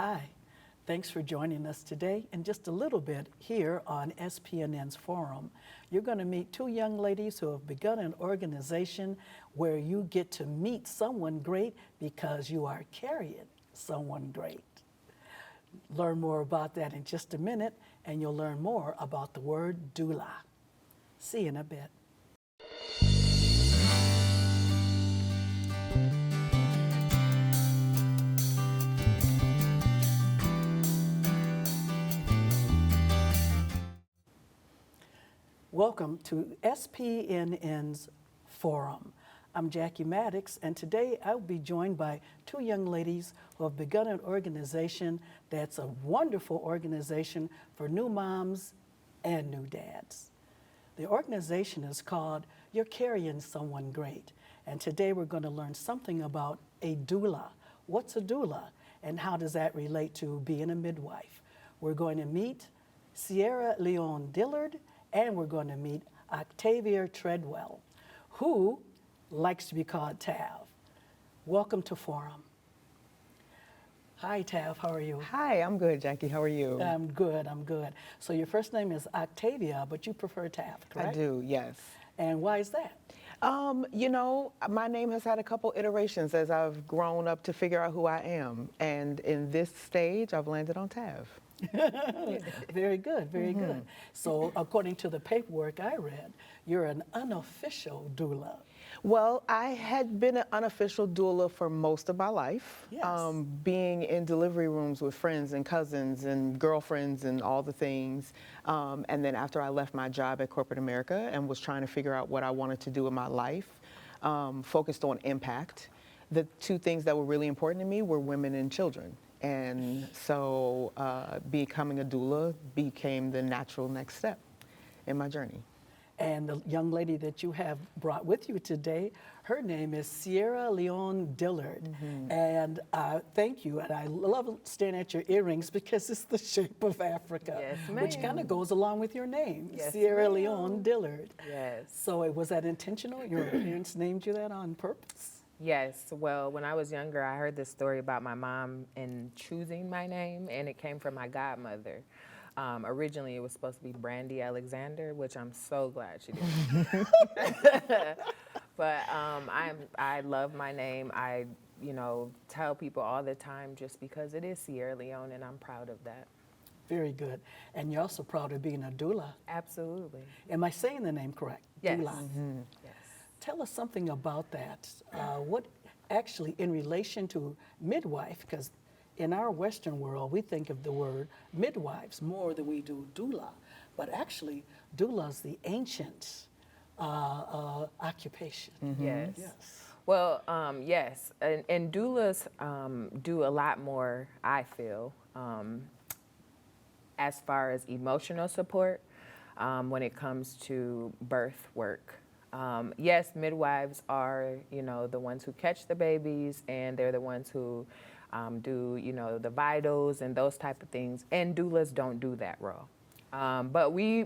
Hi, thanks for joining us today. In just a little bit here on SPNN's forum, you're going to meet two young ladies who have begun an organization where you get to meet someone great because you are carrying someone great. Learn more about that in just a minute, and you'll learn more about the word doula. See you in a bit. Welcome to SPNN's Forum. I'm Jackie Maddix, and today I'll be joined by two young ladies who have begun an organization that's a wonderful organization for new moms and new dads. The organization is called You're Carrying Someone Great, and today we're going to learn something about a doula. What's a doula, and how does that relate to being a midwife? We're going to meet Leone Dillard, and we're going to meet Octavia Treadway, who likes to be called Tav. Welcome to Forum. Hi, Tav, how are you? Hi, I'm good, Jackie. How are you? I'm good. So your first name is Octavia, but you prefer Tav, correct? I do, yes. And why is that? My name has had a couple iterations as I've grown up to figure out who I am. And in this stage, I've landed on Tav. Very good, very good. So according to the paperwork I read, you're an unofficial doula. Well, I had been an unofficial doula for most of my life, Yes. Being in delivery rooms with friends and cousins and girlfriends and all the things. And then after I left my job at corporate America and was trying to figure out what I wanted to do in my life, focused on impact, the two things that were really important to me were women and children. And so becoming a doula became the natural next step in my journey. And the young lady that you have brought with you today, her name is Leone Dillard. And thank you. And I love staring at your earrings because it's the shape of Africa, Yes, which kind of goes along with your name, Yes, Leone Dillard. Yes. So was that intentional? Your parents named you that on purpose? Yes. Well, when I was younger, I heard this story about my mom and choosing my name, and it came from my godmother. Originally, it was supposed to be Brandy Alexander, which I'm so glad she didn't. But I love my name. I tell people all the time just because it is Sierra Leone, and I'm proud of that. Very good. And you're also proud of being a doula. Absolutely. Am I saying the name correct? Yes. Doula. Yes. Tell us something about that. What actually, in relation to midwife, because in our Western world, we think of the word midwives more than we do doula. But actually, doula is the ancient occupation. Yes. Yes. Well, yes, and doulas do a lot more, I feel, as far as emotional support when it comes to birth work. Yes, midwives are, the ones who catch the babies, and they're the ones who do, the vitals and those type of things. And doulas don't do that role. But we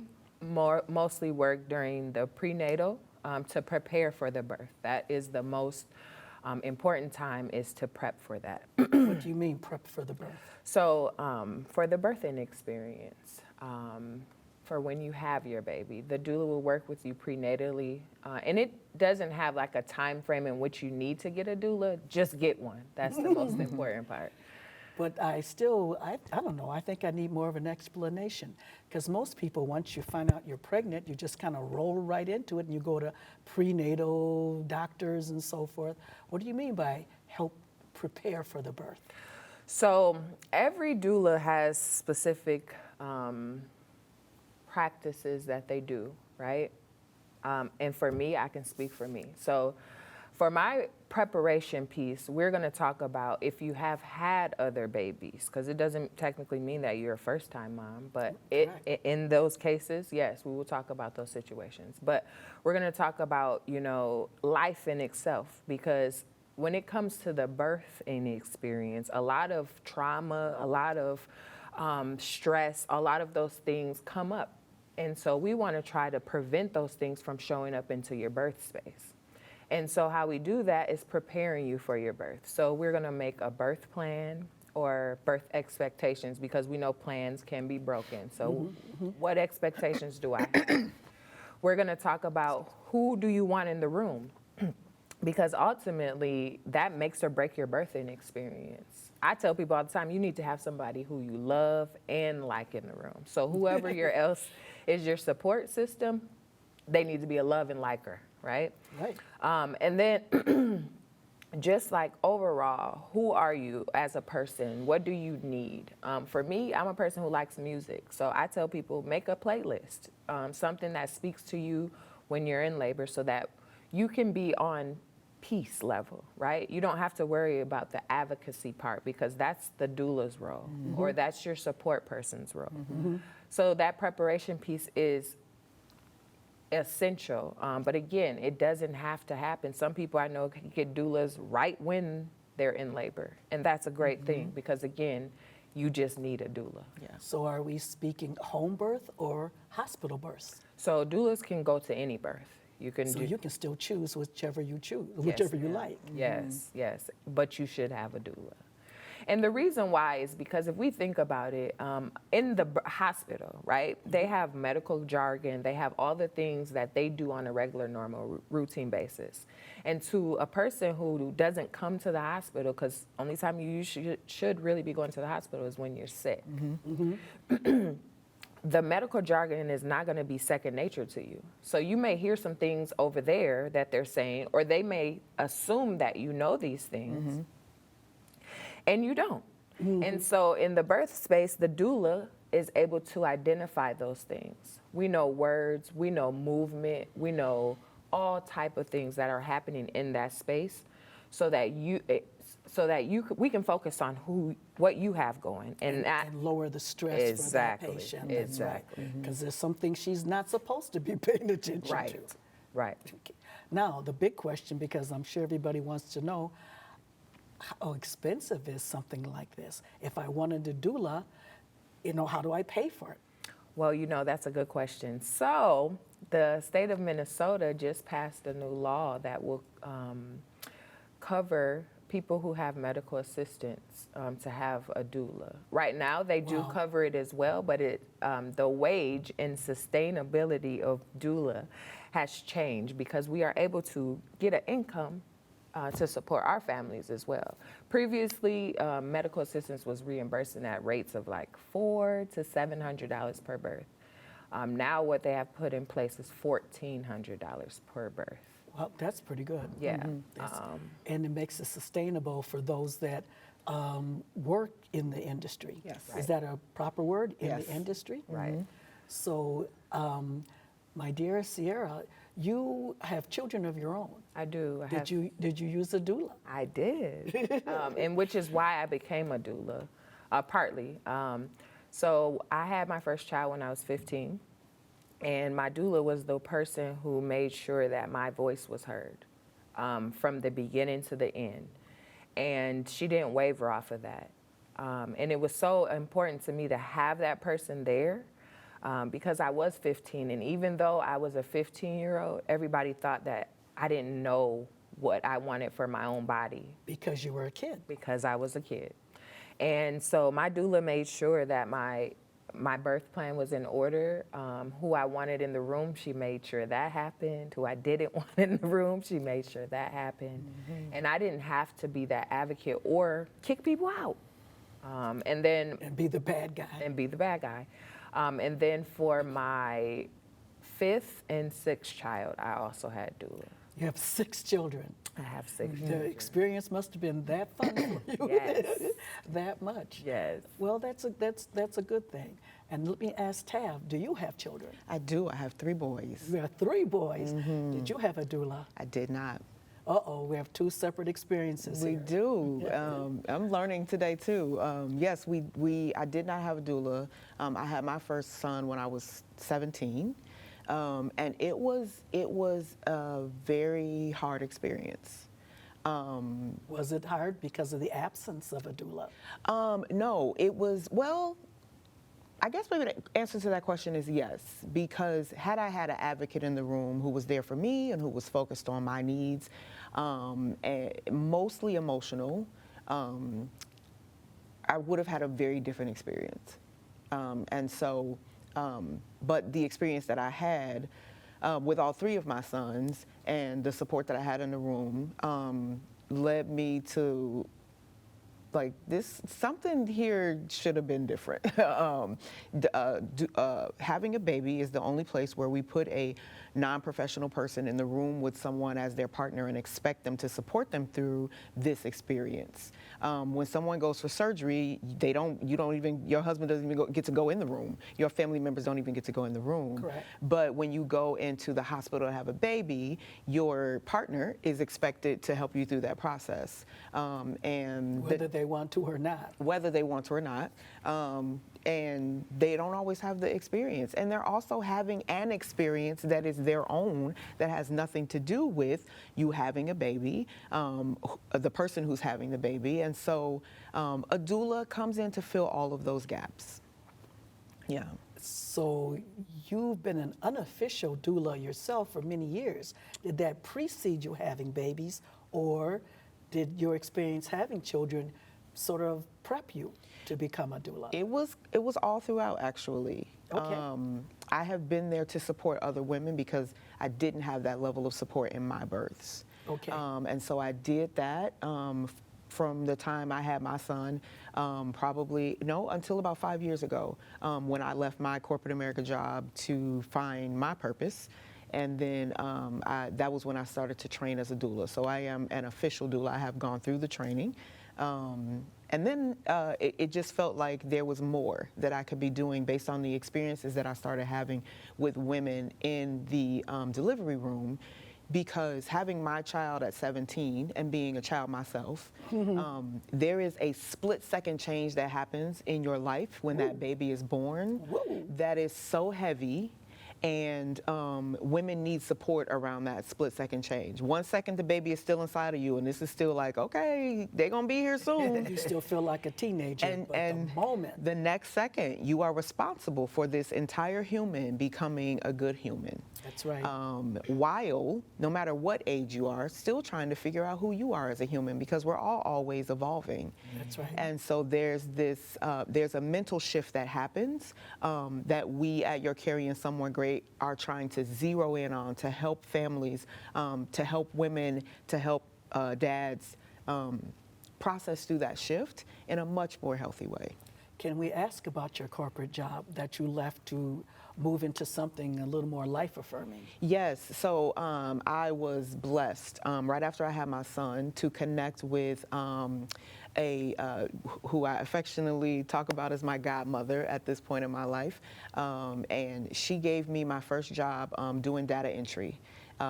mostly work during the prenatal to prepare for the birth. That is the most important time, is to prep for that. What do you mean prep for the birth? So for the birthing experience, for when you have your baby, the doula will work with you prenatally, and it doesn't have like a time frame in which you need to get a doula. Just get one. That's the most important part. But I don't know, I think I need more of an explanation. Because most people, once you find out you're pregnant, you just kind of roll right into it and you go to prenatal doctors and so forth. What do you mean by help prepare for the birth? So every doula has specific practices that they do, right? And for me, I can speak for me. So for my preparation piece, we're going to talk about if you have had other babies, because it doesn't technically mean that you're a first-time mom, but in those cases, yes, we will talk about those situations. But we're going to talk about, life in itself, because when it comes to the birthing experience, a lot of trauma, a lot of stress, a lot of those things come up. And so we want to try to prevent those things from showing up into your birth space. And so how we do that is preparing you for your birth. So we're going to make a birth plan. or birth expectations, because we know plans can be broken. So what expectations do I have? We're going to talk about who do you want in the room, because ultimately that makes or break your birthing experience. I tell people all the time, you need to have somebody who you love and like in the room. So whoever else is your support system, they need to be a love and liker, right? Right. And then just like overall, who are you as a person? What do you need? For me, I'm a person who likes music. So I tell people, make a playlist, something that speaks to you when you're in labor, so that you can be on peace level, right? You don't have to worry about the advocacy part, because that's the doula's role, or that's your support person's role. So that preparation piece is essential. But again, it doesn't have to happen. Some people I know can get doulas right when they're in labor. And that's a great thing, because again, you just need a doula. Yeah. So are we speaking home birth or hospital births? So doulas can go to any birth. You can So do. you can still choose whichever you choose, Yes, whichever you ma'am. like. Yes, yes. But you should have a doula. And the reason why is because if we think about it, in the hospital, right, they have medical jargon, they have all the things that they do on a regular, normal, routine basis. And to a person who doesn't come to the hospital, because only time you should really be going to the hospital is when you're sick. The medical jargon is not going to be second nature to you. So you may hear some things over there that they're saying, or they may assume that you know these things, and you don't. And so in the birth space, the doula is able to identify those things. We know words, we know movement, we know all type of things that are happening in that space, so that we can focus on what you have going, and lower the stress Exactly, for that patient. exactly. Because there's some things she's not supposed to be paying attention to. Right. Okay. Now, the big question, because I'm sure everybody wants to know, how expensive is something like this? If I wanted a doula, how do I pay for it? Well, that's a good question. So the state of Minnesota just passed a new law that will cover people who have medical assistants to have a doula. Right now, they do cover it as well, but the wage and sustainability of doula has changed, because we are able to get an income to support our families as well. Previously, medical assistance was reimbursing at rates of like $400 to $700 per birth. Now what they have put in place is $1,400 per birth. Well, that's pretty good. Yeah. And it makes it sustainable for those that work in the industry. Yes. Is that a proper word? In Yes. the industry? Right. So, my dear Sierra, you have children of your own. I do. Did you use a doula? I did, and which is why I became a doula, partly. So I had my first child when I was 15, and my doula was the person who made sure that my voice was heard from the beginning to the end, and she didn't waver off of that. And it was so important to me to have that person there, because I was 15, and even though I was a 15-year-old, everybody thought that I didn't know what I wanted for my own body. Because you were a kid. Because I was a kid. And so my doula made sure that my birth plan was in order. Who I wanted in the room, she made sure that happened. Who I didn't want in the room, she made sure that happened. And I didn't have to be that advocate or kick people out. And be the bad guy. And then for my 5th and 6th child, I also had doula. You have 6 children. I have 6 The children. experience must have been that fun for you. Yes. That much. Yes. Well, that's a good thing. And let me ask Tav, do you have children? I do. I have 3 boys. We have 3 boys. Did you have a doula? I did not. Uh-oh, we have 2 separate experiences We here. do. I'm learning today too. Yes, I did not have a doula. I had my first son when I was 17, and it was a very hard experience. Was it hard because of the absence of a doula? No, it was, well, I guess maybe the answer to that question is yes, because had I had an advocate in the room who was there for me and who was focused on my needs, and mostly emotional, I would have had a very different experience. And so, but the experience that I had with all three of my sons and the support that I had in the room led me to, like, this, something here should have been different. Having a baby is the only place where we put a non-professional person in the room with someone as their partner and expect them to support them through this experience. When someone goes for surgery, your husband doesn't even get to go in the room. Your family members don't even get to go in the room. Correct. But when you go into the hospital to have a baby, your partner is expected to help you through that process. And Whether they want to or not. whether they want to or not. And they don't always have the experience. And they're also having an experience that is their own, that has nothing to do with you having a baby, the person who's having the baby. And so a doula comes in to fill all of those gaps. Yeah. So you've been an unofficial doula yourself for many years. Did that precede you having babies, or did your experience having children sort of prep you to become a doula? It was all throughout, actually. Okay. I have been there to support other women because I didn't have that level of support in my births. Okay. And so I did that from the time I had my son, until about 5 years ago, when I left my corporate America job to find my purpose. And then that was when I started to train as a doula. So I am an official doula. I have gone through the training. And then it just felt like there was more that I could be doing based on the experiences that I started having with women in the delivery room. Because having my child at 17 and being a child myself, there is a split-second change that happens in your life when that baby is born that is so heavy. And women need support around that split-second change. 1 second, the baby is still inside of you, and this is still like, okay, they're gonna be here soon. You still feel like a teenager, but the moment. The next second, you are responsible for this entire human becoming a good human. That's right. While, no matter what age you are, still trying to figure out who you are as a human, because we're all always evolving. That's right. And so there's this, there's a mental shift that happens that we at Your Carrying Someone Great are trying to zero in on to help families, to help women, to help dads process through that shift in a much more healthy way. Can we ask about your corporate job that you left to move into something a little more life-affirming? Yes, so I was blessed right after I had my son to connect with who I affectionately talk about as my godmother at this point in my life. And she gave me my first job doing data entry.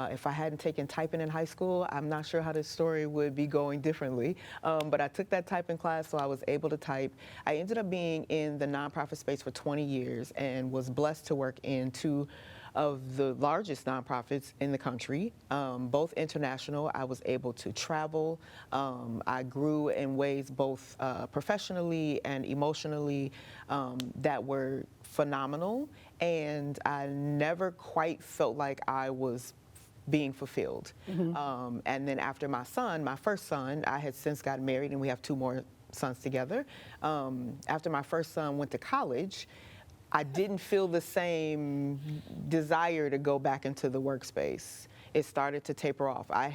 If I hadn't taken typing in high school, I'm not sure how this story would be going differently. But I took that typing class, so I was able to type. I ended up being in the nonprofit space for 20 years and was blessed to work in two of the largest nonprofits in the country, both international. I was able to travel. I grew in ways both professionally and emotionally that were phenomenal. And I never quite felt like I was being fulfilled. And then after my first son, I had since gotten married, and we have two more sons together. After my first son went to college, I didn't feel the same desire to go back into the workspace. It started to taper off. I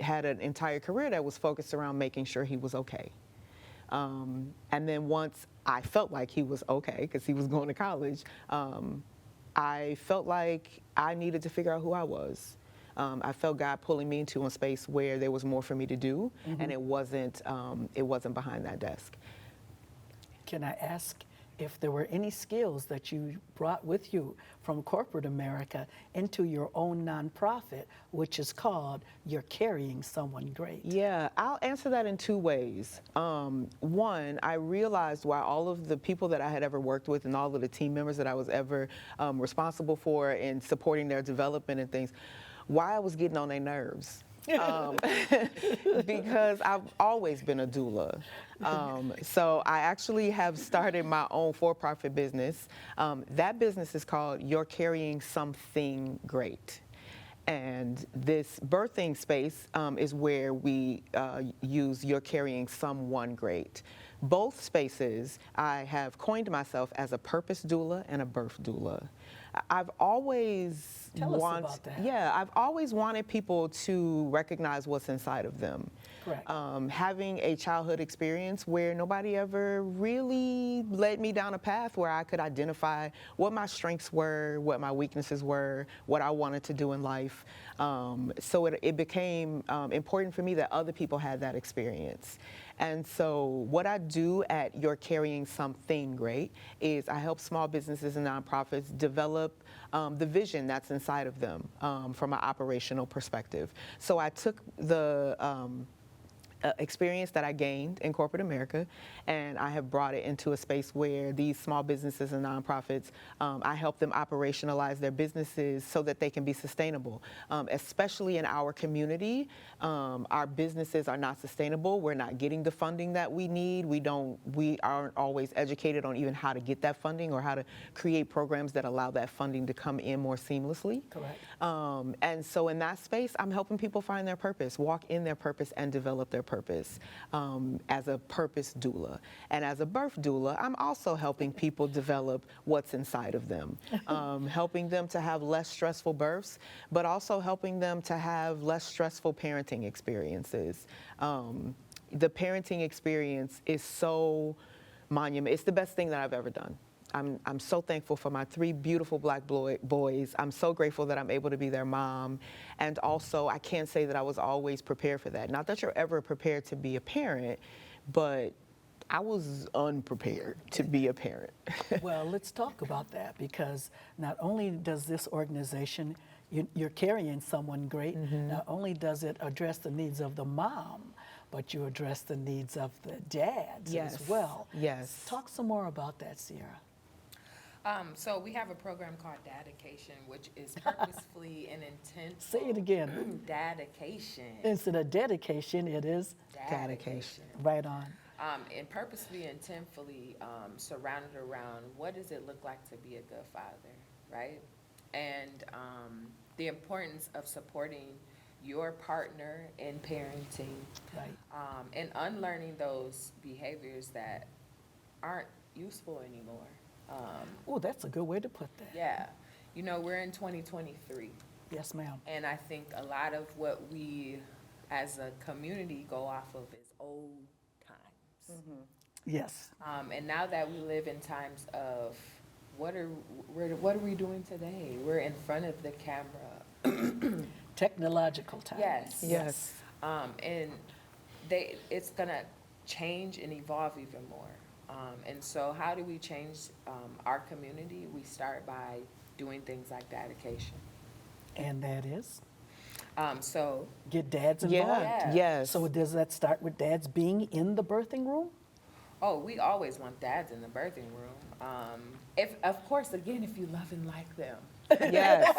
had an entire career that was focused around making sure he was okay. And then once I felt like he was okay, because he was going to college, I felt like I needed to figure out who I was. I felt God pulling me into a space where there was more for me to do, and it wasn't behind that desk. Can I ask if there were any skills that you brought with you from corporate America into your own nonprofit, which is called You're Carrying Someone Great? Yeah, I'll answer that in two ways. One, I realized why all of the people that I had ever worked with and all of the team members that I was ever responsible for in supporting their development and things, why I was getting on their nerves. Because I've always been a doula. So I actually have started my own for-profit business. That business is called You're Carrying Something Great. And this birthing space is where we use You're Carrying Someone Great. both spaces, I have coined myself as a purpose doula and a birth doula. I've always Tell us about that. Yeah, I've always wanted people to recognize what's inside of them. Correct. Having a childhood experience where nobody ever really led me down a path where I could identify what my strengths were, what my weaknesses were, what I wanted to do in life. So it became important for me that other people had that experience. And so what I do at You're Carrying Something Great is I help small businesses and nonprofits develop the vision that's inside of them from an operational perspective. So I took the experience that I gained in corporate America, and I have brought it into a space where these small businesses and nonprofits, I help them operationalize their businesses so that they can be sustainable. Especially in our community, our businesses are not sustainable. We're not getting the funding that we need. We aren't always educated on even how to get that funding or how to create programs that allow that funding to come in more seamlessly. Correct. And so in that space, I'm helping people find their purpose, walk in their purpose, and develop their purpose as a purpose doula. And as a birth doula, I'm also helping people develop what's inside of them, helping them to have less stressful births, but also helping them to have less stressful parenting experiences. The parenting experience is so monumental. It's the best thing that I've ever done. I'm so thankful for my 3 beautiful black boys. I'm so grateful that I'm able to be their mom. And also, I can't say that I was always prepared for that. Not that you're ever prepared to be a parent, but I was unprepared to be a parent. Well, let's talk about that, because not only does this organization, you're carrying someone great, not only does it address the needs of the mom, but you address the needs of the dads as well. Yes. Talk some more about that, Sierra. So we have a program called Dedication, which is purposefully and intentful. Say it again. Dedication. Instead of dedication, it is Dedication. right on. And purposefully and intentfully surrounded around what does it look like to be a good father, right? And the importance of supporting your partner in parenting, Right. and unlearning those behaviors that aren't useful anymore. Oh, that's a good way to put that. Yeah, you know, we're in 2023. Yes, ma'am. And I think a lot of what we as a community go off of is old times. Yes. And now that we live in times of what are we doing today? We're in front of the camera. Technological times. Yes. Yes. And it's gonna change and evolve even more. And so how do we change our community? We start by doing things like dedication. And that is? So Get dads involved. Yeah. Yes. So does that start with dads being in the birthing room? we always want dads in the birthing room. Of course, again, if you love and like them. Yes.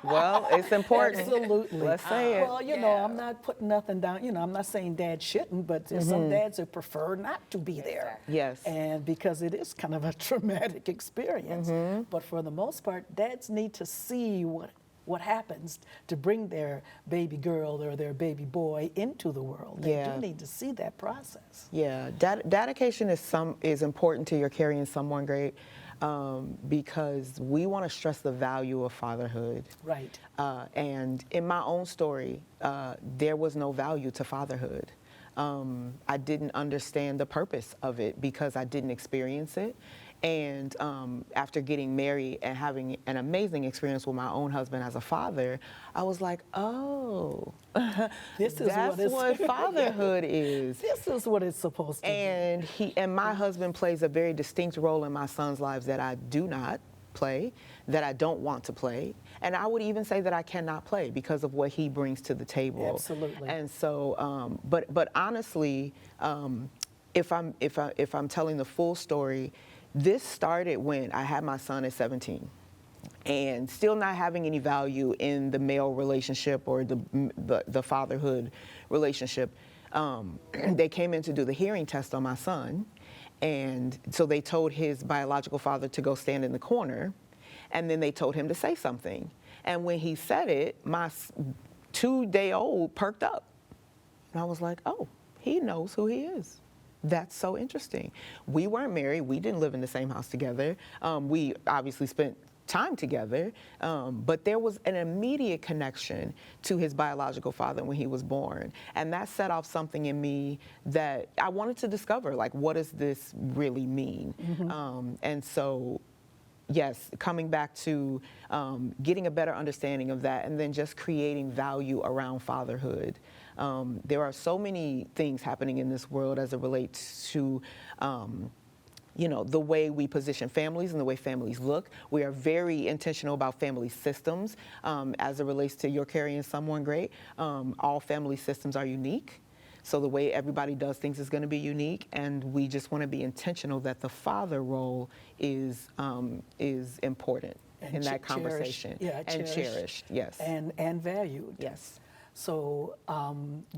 Well, it's important. Absolutely. Let's say it. Well, you know, I'm not putting nothing down. You know, I'm not saying dads shouldn't, but there's some dads that prefer not to be there. Exactly. Yes. And because it is kind of a traumatic experience. But for the most part, dads need to see what happens to bring their baby girl or their baby boy into the world. They Yeah. do need to see that process. Yeah, dedication is important to You're Carrying Someone Great because we want to stress the value of fatherhood. Right. And in my own story, there was no value to fatherhood. I didn't understand the purpose of it because I didn't experience it. And after getting married and having an amazing experience with my own husband as a father, I was like, oh, This is that's what fatherhood is. This is what it's supposed to be. And my husband plays a very distinct role in my son's lives that I do not play, that I don't want to play, and I would even say that I cannot play because of what he brings to the table. Absolutely. And so, but honestly, if I'm telling the full story, this started when I had my son at 17. And still not having any value in the male relationship or the fatherhood relationship, they came in to do the hearing test on my son, and so they told his biological father to go stand in the corner, and then they told him to say something. And when he said it, my 2-day-old perked up, and I was like, oh, he knows who he is. That's so interesting. We weren't married. We didn't live in the same house together. We obviously spent time together, but there was an immediate connection to his biological father when he was born. And that set off something in me that I wanted to discover, like, what does this really mean? And so, yes, coming back to getting a better understanding of that, and then just creating value around fatherhood. There are so many things happening in this world as it relates to the way we position families and the way families look. We are very intentional about family systems as it relates to you're carrying someone great. All family systems are unique. So the way everybody does things is going to be unique, and we just want to be intentional that the father role is important in that conversation. Cherished, cherished, yes. And valued. Yes. So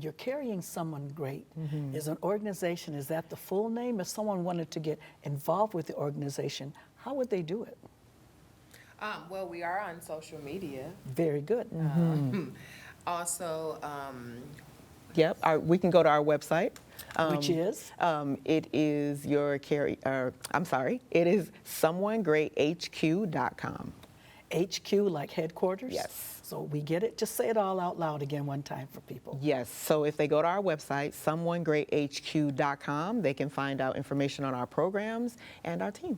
you're carrying someone great. Is an organization, is that the full name? If someone wanted to get involved with the organization, how would they do it? Well, we are on social media. Very good. Also, Yep, we can go to our website. Which is? It is it is someonegreathq.com. HQ, like headquarters? Yes. So we get it? Just say it all out loud again one time for people. Yes, so if they go to our website, someonegreathq.com, they can find out information on our programs and our team.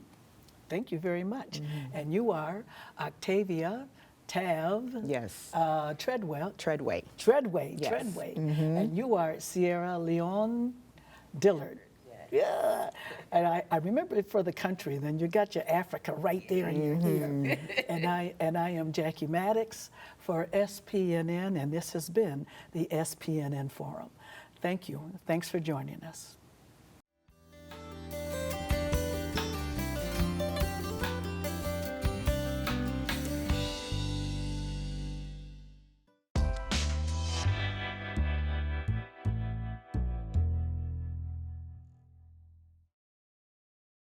Thank you very much. And you are Octavia, Tav. Yes. Treadway. Treadway. Treadway. Yes. Treadway. And you are Sierra Leone Dillard. Yeah. And I remember it for the country. Then you got your Africa right there in your ear. And I am Jackie Maddix for SPNN, and this has been the SPNN Forum. Thank you. Thanks for joining us.